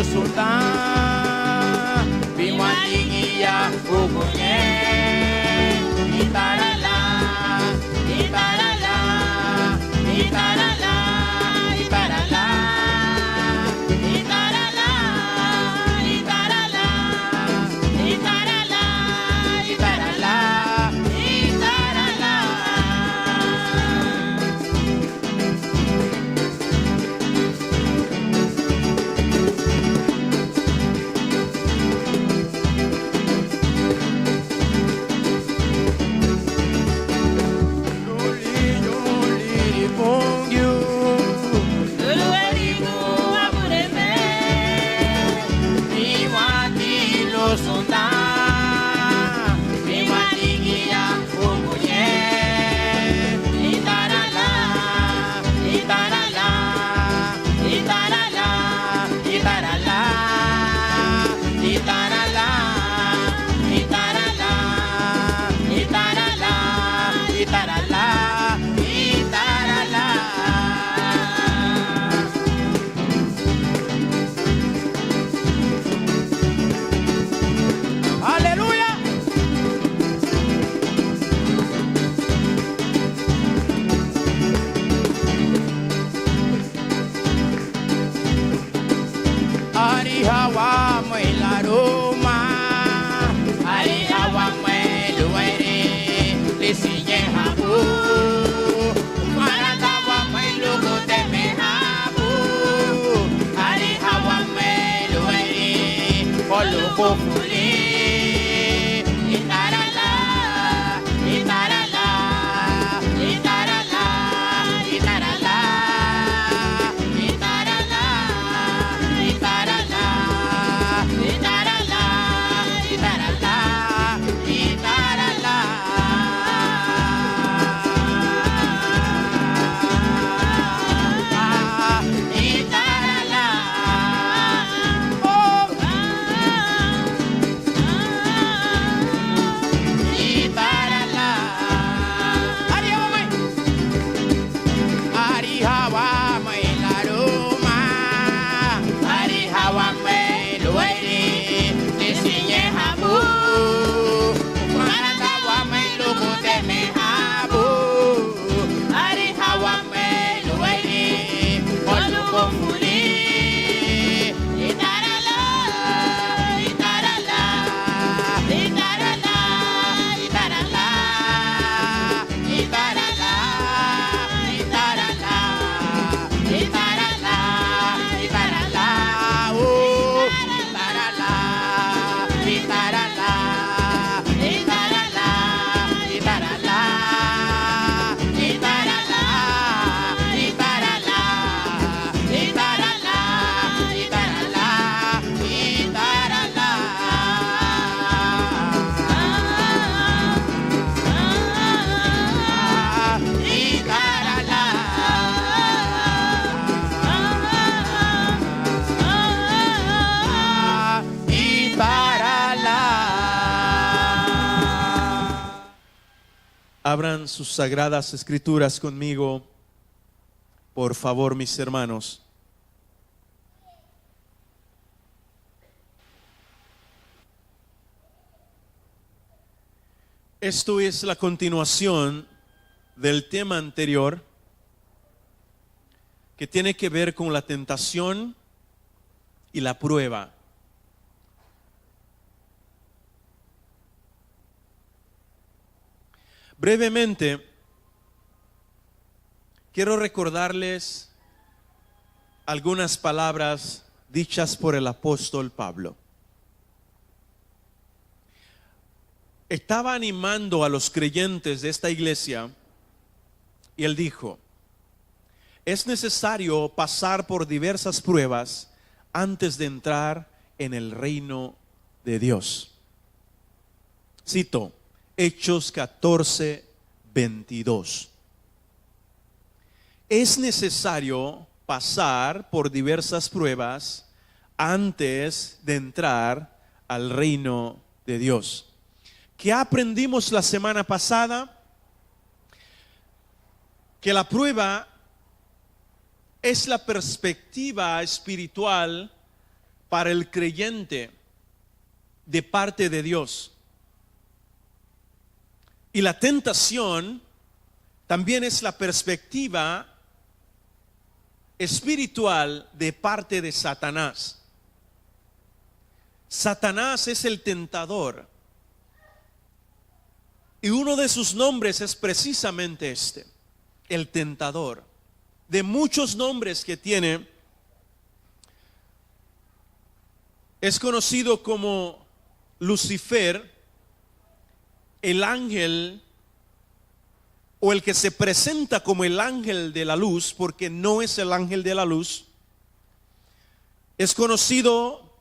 sultan Bimwandigia ugunye Itarala Itarala Itarala Itarala Itarala Itarala Itarala Itarala Itarala Hawa mai laroma Hari hawa mai luere Lisinye habu Maratawa mai lugu teme habu Hari hawa mai luere Koluko fuli Itarala Itarala Itarala Itarala Itarala Itarala Itarala, Itarala, Itarala. Itarala. Oh. Itarala. Hari hawa mai laruma. Hari hawa mai luere. Lisinye habu. Maratawa mai lugu teme habu. Hari hawa mai luere. Koluko fuli. Itarala. Itarala. Itarala. Itarala. Itarala. Itarala. Itarala. Itarala. Oh. Itarala. Itarala. Itarala. Itarala. Itarala. Itarala. Itarala. Itarala. Itarala. Abran sus sagradas escrituras conmigo, por favor, mis hermanos. Esto es la continuación del tema anterior, que tiene que ver con la tentación y la prueba. Brevemente, quiero recordarles algunas palabras dichas por el apóstol Pablo. Estaba animando a los creyentes de esta iglesia y él dijo: es necesario pasar por diversas pruebas antes de entrar en el reino de Dios. Cito Hechos 14, 22. Es necesario pasar por diversas pruebas antes de entrar al reino de Dios. ¿Qué aprendimos la semana pasada? Que la prueba es la perspectiva espiritual para el creyente de parte de Dios. Y la tentación también es la perspectiva espiritual de parte de Satanás. Satanás es el tentador. Y uno de sus nombres es precisamente este, el tentador. De muchos nombres que tiene, es conocido como Lucifer, el ángel, o el que se presenta como el ángel de la luz, porque no es el ángel de la luz. Es conocido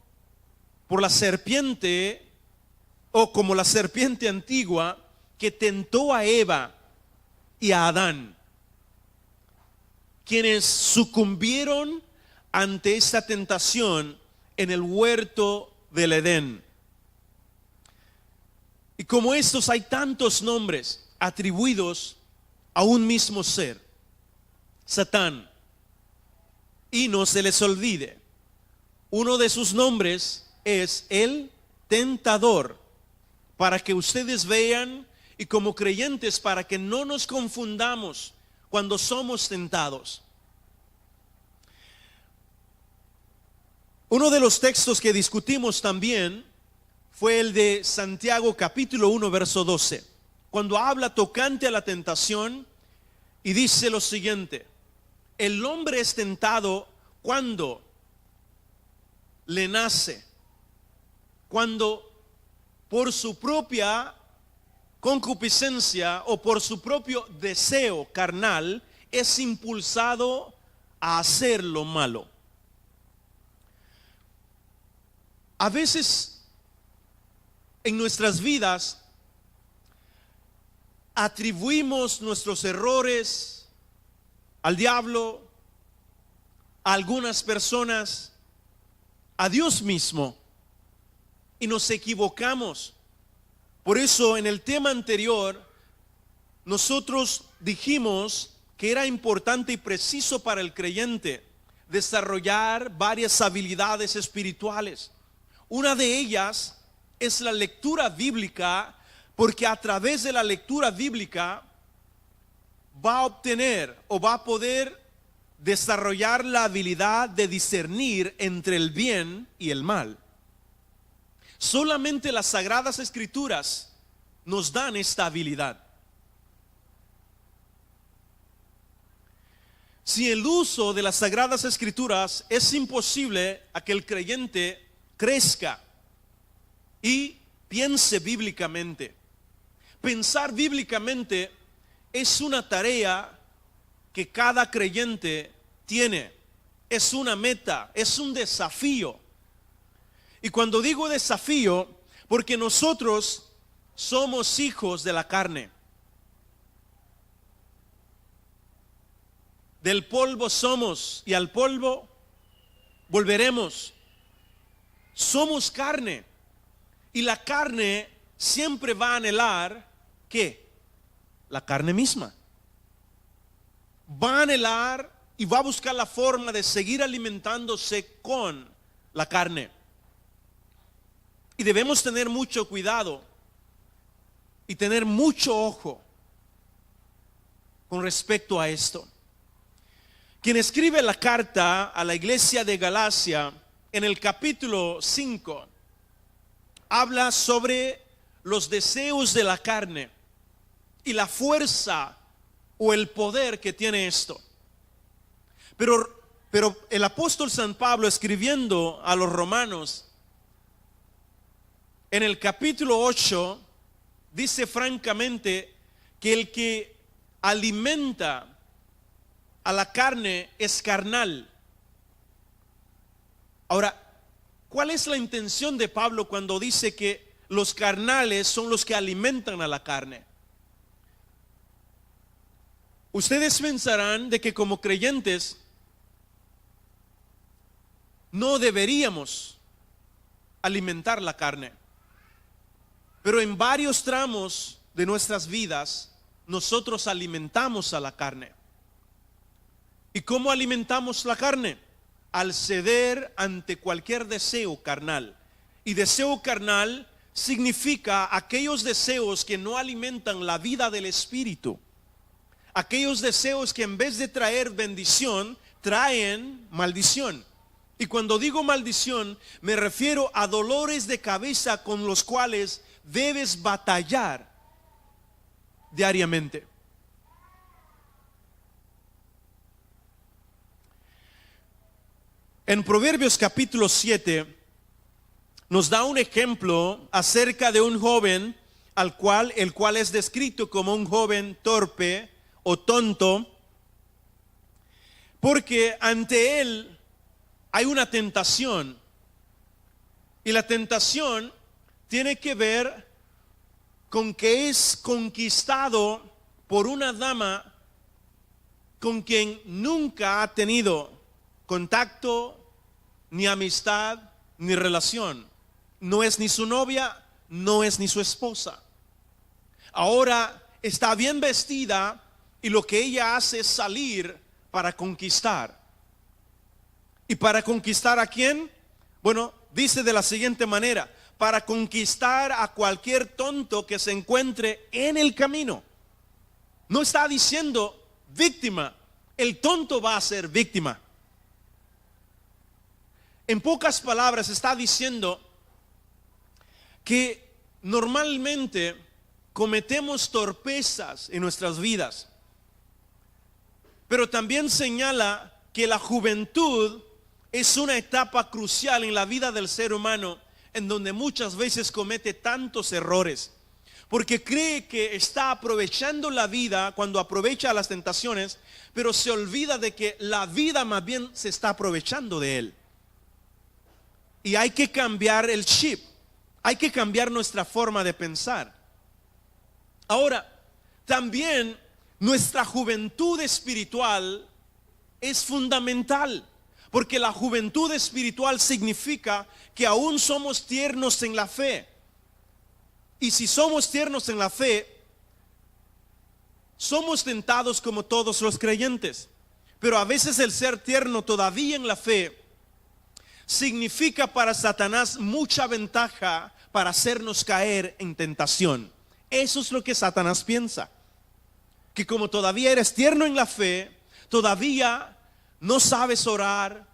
por la serpiente, o como la serpiente antigua, que tentó a Eva y a Adán, quienes sucumbieron ante esta tentación en el huerto del Edén. Y como estos hay tantos nombres atribuidos a un mismo ser, Satán. Y no se les olvide, uno de sus nombres es el tentador, para que ustedes vean, y como creyentes, para que no nos confundamos cuando somos tentados. Uno de los textos que discutimos también fue el de Santiago capítulo 1 verso 12, cuando habla tocante a la tentación y dice lo siguiente: el hombre es tentado cuando le nace, cuando por su propia concupiscencia o por su propio deseo carnal es impulsado a hacer lo malo. A veces en nuestras vidas atribuimos nuestros errores al diablo, a algunas personas, a Dios mismo, y nos equivocamos. Por eso en el tema anterior nosotros dijimos que era importante y preciso para el creyente desarrollar varias habilidades espirituales. Una de ellas es la lectura bíblica, porque a través de la lectura bíblica va a obtener o va a poder desarrollar la habilidad de discernir entre el bien y el mal. Solamente las Sagradas Escrituras nos dan esta habilidad. Si el uso de las Sagradas Escrituras es imposible a que el creyente crezca y piense bíblicamente. Pensar bíblicamente es una tarea que cada creyente tiene. Es una meta, es un desafío. Y cuando digo desafío, porque nosotros somos hijos de la carne. Del polvo somos y al polvo volveremos. Somos carne. Y la carne siempre va a anhelar, ¿qué? La carne misma. Va a anhelar y va a buscar la forma de seguir alimentándose con la carne. Y debemos tener mucho cuidado y tener mucho ojo con respecto a esto. Quien escribe la carta a la iglesia de Galacia en el capítulo 5 habla sobre los deseos de la carne y la fuerza o el poder que tiene esto. Pero el apóstol San Pablo, escribiendo a los romanos, en el capítulo 8, dice francamente que el que alimenta a la carne es carnal. Ahora, ¿cuál es la intención de Pablo cuando dice que los carnales son los que alimentan a la carne? Ustedes pensarán de que como creyentes no deberíamos alimentar la carne. Pero en varios tramos de nuestras vidas nosotros alimentamos a la carne. ¿Y cómo alimentamos la carne? al ceder ante cualquier deseo carnal. Y deseo carnal significa aquellos deseos que no alimentan la vida del espíritu. Aquellos deseos que en vez de traer bendición, traen maldición. Y cuando digo maldición, me refiero a dolores de cabeza con los cuales debes batallar diariamente. En Proverbios capítulo 7 nos da un ejemplo acerca de un joven el cual es descrito como un joven torpe o tonto, porque ante él hay una tentación, y la tentación tiene que ver con que es conquistado por una dama con quien nunca ha tenido contacto, ni amistad, ni relación. No es ni su novia, no es ni su esposa. Ahora está bien vestida y lo que ella hace es salir para conquistar. ¿Y para conquistar a quién? Bueno, dice de la siguiente manera: para conquistar a cualquier tonto que se encuentre en el camino. No está diciendo víctima, el tonto va a ser víctima. En pocas palabras está diciendo que normalmente cometemos torpezas en nuestras vidas, pero también señala que la juventud es una etapa crucial en la vida del ser humano, en donde muchas veces comete tantos errores, porque cree que está aprovechando la vida cuando aprovecha las tentaciones, pero se olvida de que la vida más bien se está aprovechando de él. Y hay que cambiar el chip, hay que cambiar nuestra forma de pensar. Ahora, también nuestra juventud espiritual es fundamental, porque la juventud espiritual significa que aún somos tiernos en la fe. Y si somos tiernos en la fe, somos tentados como todos los creyentes. Pero a veces el ser tierno todavía en la fe significa para Satanás mucha ventaja para hacernos caer en tentación. Eso es lo que Satanás piensa, que como todavía eres tierno en la fe, todavía no sabes orar,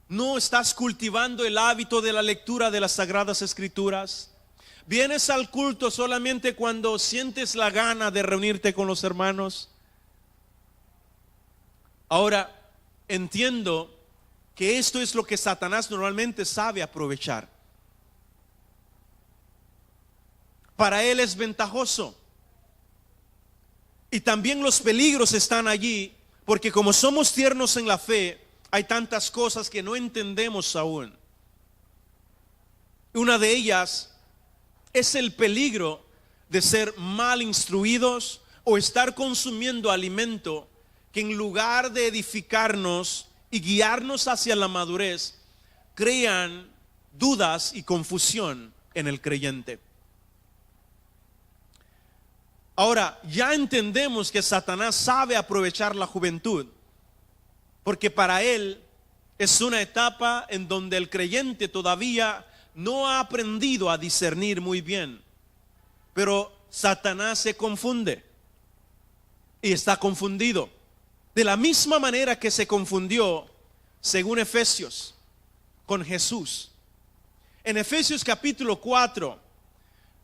no estás cultivando el hábito de la lectura de las Sagradas Escrituras, vienes al culto solamente cuando sientes la gana de reunirte con los hermanos. Ahora, entiendo que esto es lo que Satanás normalmente sabe aprovechar. Para él es ventajoso. Y también los peligros están allí, porque como somos tiernos en la fe, hay tantas cosas que no entendemos aún. Una de ellas es el peligro de ser mal instruidos o estar consumiendo alimento que en lugar de edificarnos y guiarnos hacia la madurez, crean dudas y confusión en el creyente. Ahora, ya entendemos que Satanás sabe aprovechar la juventud, porque para él es una etapa en donde el creyente todavía no ha aprendido a discernir muy bien. Pero Satanás se confunde y está confundido. De la misma manera que se confundió, según Efesios, con Jesús. En Efesios capítulo 4,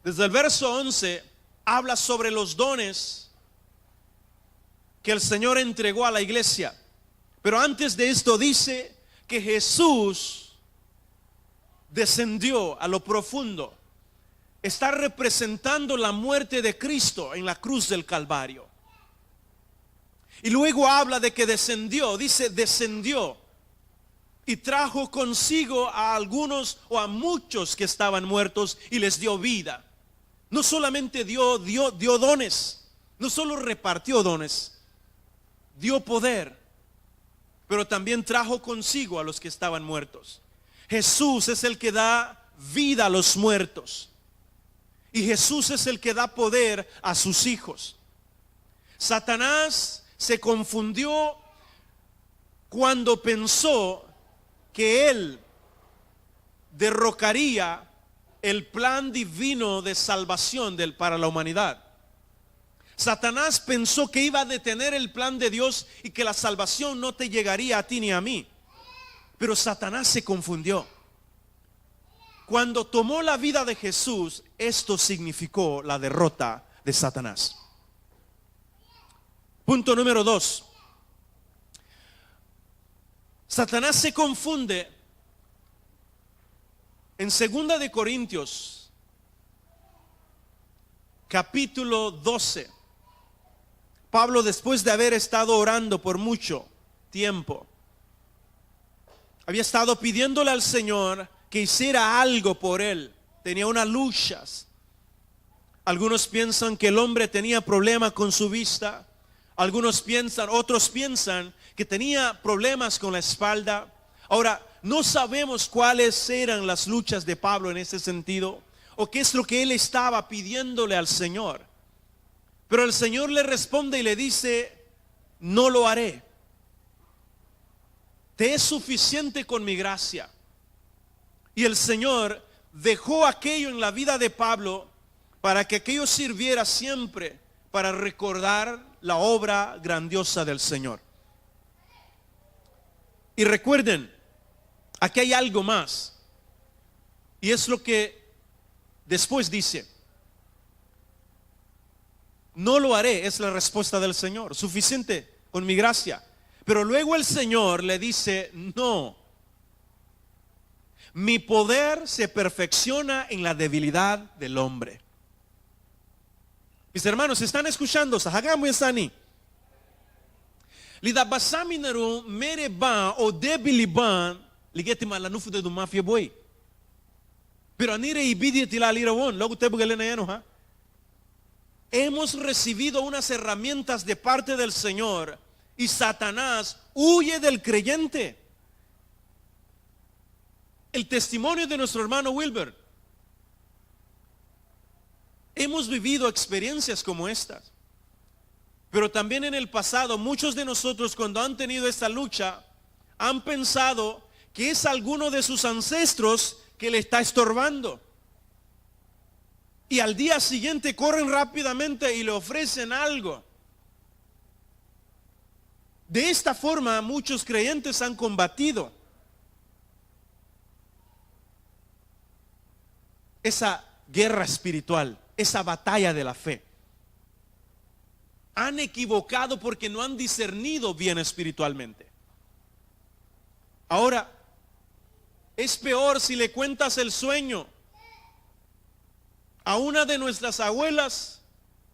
desde el verso 11, habla sobre los dones que el Señor entregó a la iglesia. Pero antes de esto dice que Jesús descendió a lo profundo. Está representando la muerte de Cristo en la cruz del Calvario. Y luego habla de que descendió, dice descendió, y trajo consigo a algunos o a muchos que estaban muertos y les dio vida. No solamente dio dones, no solo repartió dones, dio poder, pero también trajo consigo a los que estaban muertos. Jesús es el que da vida a los muertos, y Jesús es el que da poder a sus hijos. Satanás se confundió cuando pensó que él derrocaría el plan divino de salvación para la humanidad. Satanás pensó que iba a detener el plan de Dios y que la salvación no te llegaría a ti ni a mí. Pero Satanás se confundió. Cuando tomó la vida de Jesús, esto significó la derrota de Satanás. Punto número 2. Satanás se confunde en 2 de Corintios, capítulo 12. Pablo, después de haber estado orando por mucho tiempo, había estado pidiéndole al Señor que hiciera algo por él. Tenía unas luchas. Algunos piensan que el hombre tenía problemas con su vista. Otros piensan que tenía problemas con la espalda. Ahora, no sabemos cuáles eran las luchas de Pablo en ese sentido, o qué es lo que él estaba pidiéndole al Señor. Pero el Señor le responde y le dice: no lo haré. Te es suficiente con mi gracia. Y el Señor dejó aquello en la vida de Pablo para que aquello sirviera siempre para recordar la obra grandiosa del Señor. Y recuerden, aquí hay algo más. Y es lo que después dice. No lo haré, es la respuesta del Señor. Suficiente con mi gracia. Pero luego el Señor le dice: no. Mi poder se perfecciona en la debilidad del hombre. Mis hermanos, ¿están escuchando? Sahagamo yasani. Lida basami naru mere ba o debili ban ligeti malanufu de mafia boy. Pero anire ibidi tila lira won, logo te bugelena yano ha. Hemos recibido unas herramientas de parte del Señor y Satanás huye del creyente. El testimonio de nuestro hermano Wilber. Hemos vivido experiencias como estas. Pero también en el pasado, muchos de nosotros, cuando han tenido esta lucha, han pensado que es alguno de sus ancestros que le está estorbando. Y al día siguiente corren rápidamente y le ofrecen algo. De esta forma muchos creyentes han combatido esa guerra espiritual, esa batalla de la fe. Han equivocado porque no han discernido bien espiritualmente. Ahora, es peor si le cuentas el sueño a una de nuestras abuelas,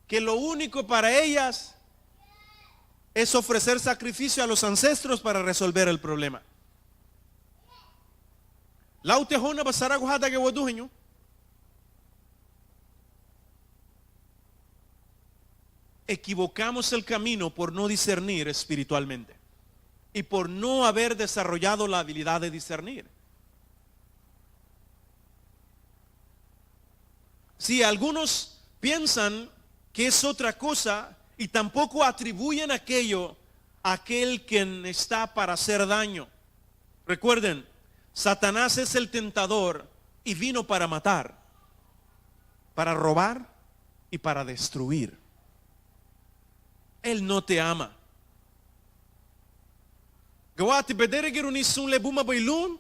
que lo único para ellas es ofrecer sacrificio a los ancestros para resolver el problema. Lautejona basara guhada que waduheño. Equivocamos el camino por no discernir espiritualmente y por no haber desarrollado la habilidad de discernir. Si algunos piensan que es otra cosa y tampoco atribuyen aquello a aquel quien está para hacer daño. Recuerden, Satanás es el tentador y vino para matar, para robar y para destruir. Él no te ama. Gawati bedere geruni sun lebuma bailun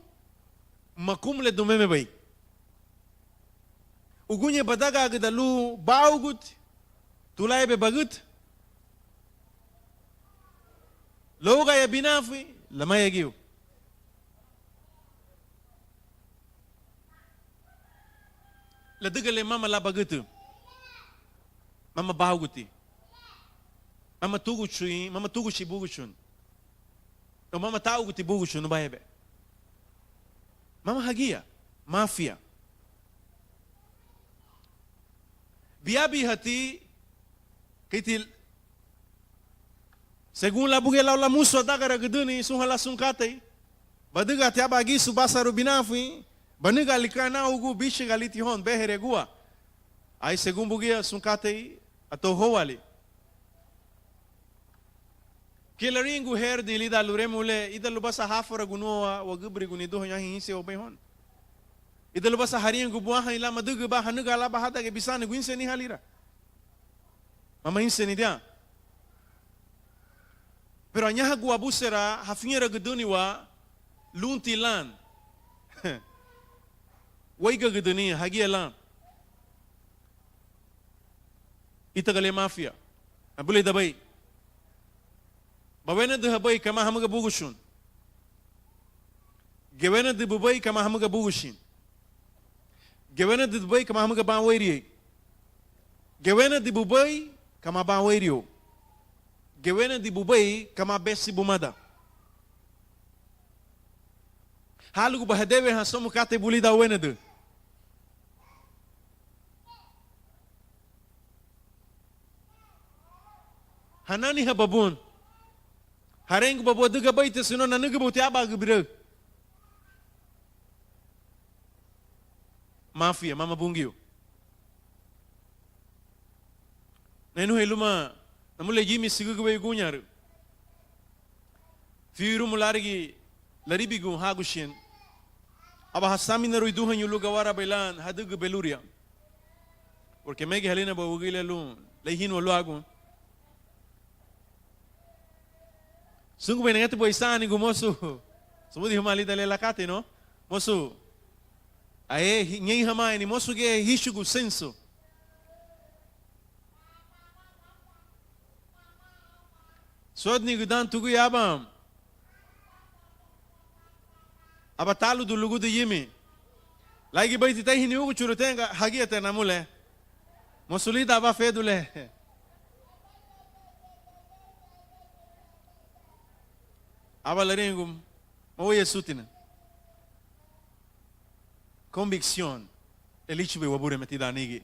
makum le dumeme bay. Ugunye badaga agdalu baugut tulay be bagut. Loga ya binafi lama yagiu. Ladugale mama la bagutu. Mama bauguti. Mama tuguchi buguchun. No mama tauguti buguchun no baebe. Mama hagia, mafia. Biabi hati kitil según la bugela la muso dagara geduni sunhala sunkate. Baduga te abagi subasa rubinafi. Baniga likana ugu bishi galiti hon behere gua. Ai según bugia sunkate ato hoali. Que la ringu her di lida luremule ida lubasa hafora gunoa wa gubri gunido nya hinse obehon. Ida lubasa harian gubuaha ila madugu ba hanuga la bahata ke bisane guinse ni halira. Mama hinse ni dia. Pero anyaha guabusera hafinera guduni wa luntilan. Waiga guduni hagielan. Itagale mafia. Abule dabai. Bawena de habai kama hamaga bugushun. Gewena de bubai kama hamaga bugushin. Gewena de bubai kama hamaga banweri. Gewena de bubai kama banwerio. Gewena de bubai kama besi bumada. Halugu bahadewe hasomu kate bulida wena de. Hanani hababun. Hareng babu duga baita suno nanuga buti aba gubira. Mafia mama bungio. Nenu heluma namule jimi sigugu be gunyaru. Firu mularigi laribigu hagushin. Aba hasami na ruiduhan yuluga wara bailan hadugu beluria. Porque mege halina ba ugile lu leihin walu agun. Sungguh benengan tu boisan igu mosu. Semua di hamali dale lakate no. Mosu. Aye nyei hamai ni mosu ge hishugu senso. Sod ni gudan tugu yabam. Abatalu du lugu de yimi. Lagi baiti tahi ni ugu churutenga hagiate namule. Mosulida aba fedule. Abalarengum, maoye sutina. Convicción, elichube wabure metida nigi.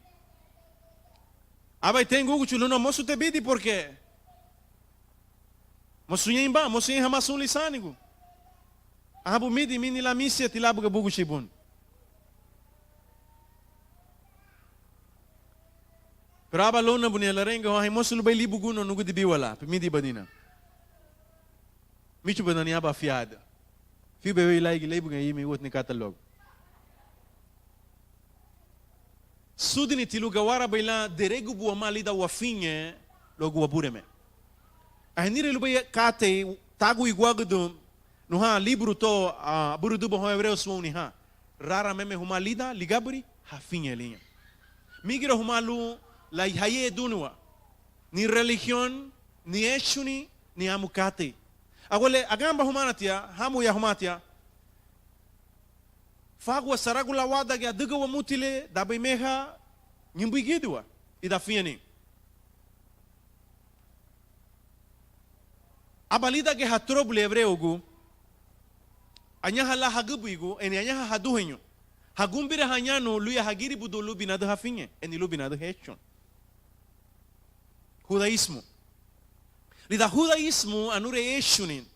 Abai tengo uchuluno mosu te bidi porque mosu yimba, mosu yin hamasun lisanigu. Ahabu midi mini la misia tilabu gabugu shibun. Pero abalona bunia larenga ho mosu lubai libuguno nugu dibiwala, midi badina. Michu banani aba fiada. Fi bewe ilai gilei bunga yimi wot ni katalog. Sudini tilu gawara baila deregu bua malida wafinye logu wabureme. Ahinire lubai kate tagu iguagudum nuha libru to burudubo ho hebreo suoni ha. Rara meme huma lida ligaburi hafinye linha. Migira huma lu la haye dunua. Ni religion, ni eshuni, ni amukate. Agole agamba humanatia hamu ya humatia fagwa saragula wada ga duga wa mutile dabai meha nyimbu igidwa idafiani abalida ge hatroble evreugu anyaha la hagubigu eni anyaha haduhenyo hagumbire hanyano luya hagiri budulu binadu hafinye eni lu binadu hechon judaísmo. Lida judaísmo anure eshunin.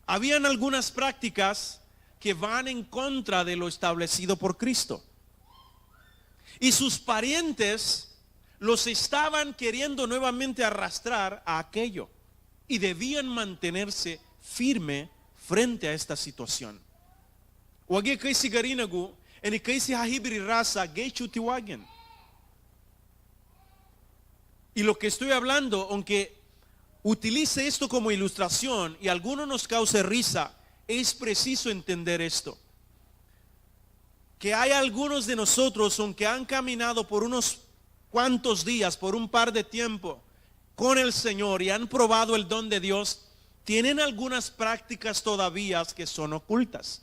Habían algunas prácticas que van en contra de lo establecido por Cristo. Y sus parientes los estaban queriendo nuevamente arrastrar a aquello. Y debían mantenerse firme frente a esta situación. Wage kaisi garinagu, eni kaisi hahibri rasa gechu tiwagen. Y lo que estoy hablando, aunque utilice esto como ilustración y a algunos nos cause risa, es preciso entender esto. Que hay algunos de nosotros, aunque han caminado por unos cuantos días, por un par de tiempo con el Señor y han probado el don de Dios, tienen algunas prácticas todavía que son ocultas.